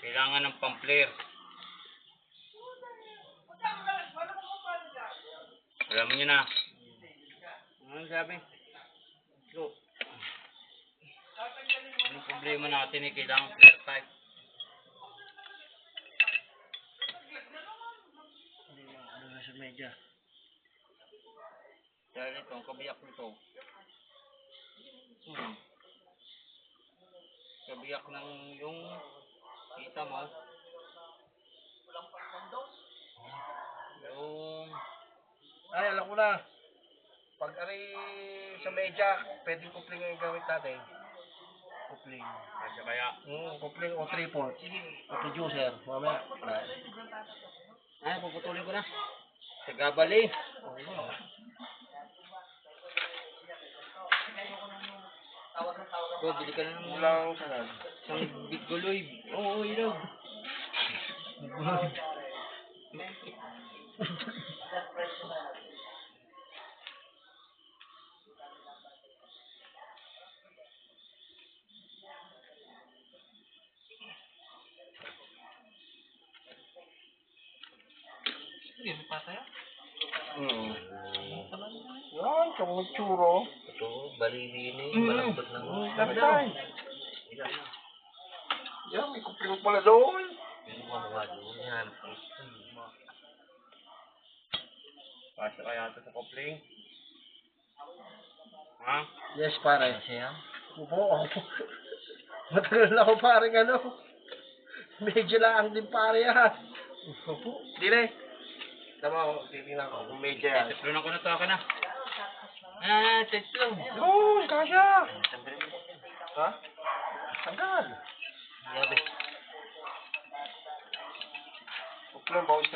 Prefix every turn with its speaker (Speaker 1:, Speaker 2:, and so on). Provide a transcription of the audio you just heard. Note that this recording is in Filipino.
Speaker 1: Kailangan ng pang-flare. Alam mo nyo na. Ano sabi? Go. Anong problema natin eh? Kailangan flare type.
Speaker 2: Ano na sa media?
Speaker 1: Dahil ito, ang kabiyak nito. Kabiyak ng yung kita mo. Yung
Speaker 2: Ay, alam ko na. Pag aray sa media, pwedeng kupling yung gamit natin. Kupling.
Speaker 1: kasi kaya.
Speaker 2: Kupling o 3/4. O producer. Mamaya.
Speaker 1: Ay, puputulin ko na. Sa gabali. Bro, bili ka na ng
Speaker 2: Walang sanad.
Speaker 1: isang big guloy. Oo, ilaw. Sige, may pata yan.
Speaker 2: Yan, tsong tsuro.
Speaker 1: Ito, balilini. Malambot na.
Speaker 2: Tapos yan, may kupling pala doon.
Speaker 1: Yung mga mukha doon. Yan.
Speaker 2: Pasa kaya ito sa kupling.
Speaker 1: Ha?
Speaker 2: Yes, pare.
Speaker 1: Siya?
Speaker 2: Upo. Matagal na ako parang ano. Medyo lang din pare yan. Upo. Dile. Tama ako, titignan ko kung medyo yan.
Speaker 1: Tetlunan ko na to. Ako na. Tetlong.
Speaker 2: Yun, kasya. Ha? Tagal.
Speaker 1: Yabi.
Speaker 2: Kupling, bawis